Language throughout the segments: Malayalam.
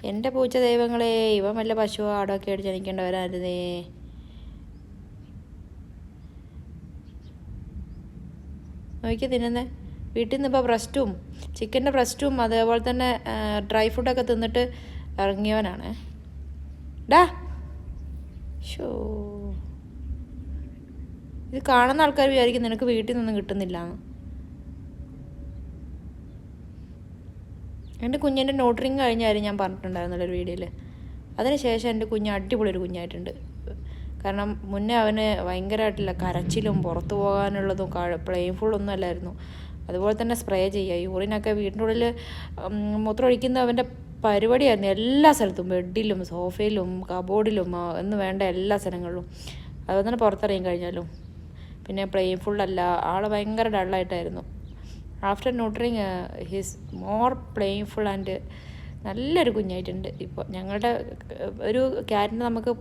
എൻ്റെ പൂച്ച ദൈവങ്ങളെ, ഇവൻ വല്ല പശുവോ ആടൊക്കെ ആയിട്ട് ജനിക്കേണ്ടവരായിരുന്നേ. നോക്കി തിന്നുന്നേ. വീട്ടിൽ നിന്ന് ഇപ്പോൾ ബ്രസ്റ്റും ചിക്കൻ്റെ ബ്രസ്റ്റും അതേപോലെ തന്നെ ഡ്രൈ ഫുഡൊക്കെ തിന്നിട്ട് ഇറങ്ങിയവനാണ്. ഡാ ഷോ, ഇത് കാണുന്ന ആൾക്കാർ വിചാരിക്കും നിനക്ക് വീട്ടിൽ നിന്നൊന്നും കിട്ടുന്നില്ല എന്ന്. എൻ്റെ കുഞ്ഞിൻ്റെ നോട്ടറിങ് കഴിഞ്ഞായിരുന്നു ഞാൻ പറഞ്ഞിട്ടുണ്ടായിരുന്നല്ലോ വീഡിയോയിൽ. അതിനുശേഷം എൻ്റെ കുഞ്ഞ് അടിപൊളി ഒരു കുഞ്ഞായിട്ടുണ്ട്. കാരണം മുന്നേ അവന് ഭയങ്കരമായിട്ടില്ല കരച്ചിലും പുറത്തു പോകാനുള്ളതും പ്ലെയിൻഫുള്ളൊന്നും അല്ലായിരുന്നു. അതുപോലെ തന്നെ സ്പ്രേ ചെയ്യുക, യൂറിനൊക്കെ വീടിൻ്റെ ഉള്ളിൽ മൂത്രമൊഴിക്കുന്ന അവൻ്റെ പരിപാടിയായിരുന്നു. എല്ലാ സ്ഥലത്തും, ബെഡിലും സോഫയിലും കബോർഡിലും എന്ന് വേണ്ട എല്ലാ സ്ഥലങ്ങളിലും. അതുപോലെ തന്നെ പുറത്തിറങ്ങി കഴിഞ്ഞാലും. പിന്നെ പ്ലെയിൻഫുള്ളല്ല, ആൾ ഭയങ്കര ഡള്ളായിട്ടായിരുന്നു. After neutering his more പ്ലെയിൻഫുൾ and നല്ലൊരു കുഞ്ഞായിട്ടുണ്ട് ഇപ്പോൾ. ഞങ്ങളുടെ ഒരു ക്യാറ്റിനെ നമുക്ക്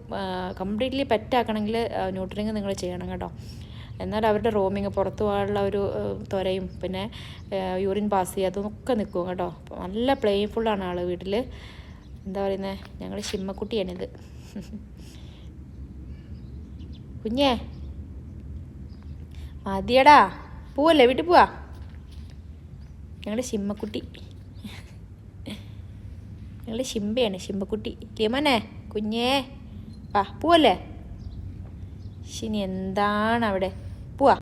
കംപ്ലീറ്റ്ലി പെറ്റാക്കണമെങ്കിൽ ന്യൂട്രിങ് നിങ്ങൾ ചെയ്യണം കേട്ടോ. എന്നാൽ അവരുടെ റോമിങ്, പുറത്തു പോകാനുള്ള ഒരു ത്വരയും പിന്നെ യൂറിൻ പാസ് ചെയ്യാത്തതൊക്കെ നിൽക്കും കേട്ടോ. നല്ല പ്ലെയിൻഫുള്ളാണ് ആൾ വീട്ടിൽ. എന്താ പറയുന്നത്, ഞങ്ങളുടെ ഷിമ്മക്കുട്ടിയാണിത്. കുഞ്ഞേ മതിയടാ, പോവല്ലേ, വീട്ടിൽ പോവാ. ഞങ്ങളുടെ ഷിമ്മക്കുട്ടി, ഞങ്ങളുടെ ഷിമ്പയാണ്, ഷിമ്പക്കുട്ടി. ലിമനെ കുഞ്ഞേ വാ, പോവല്ലേ. ശിനി എന്താണ് അവിടെ?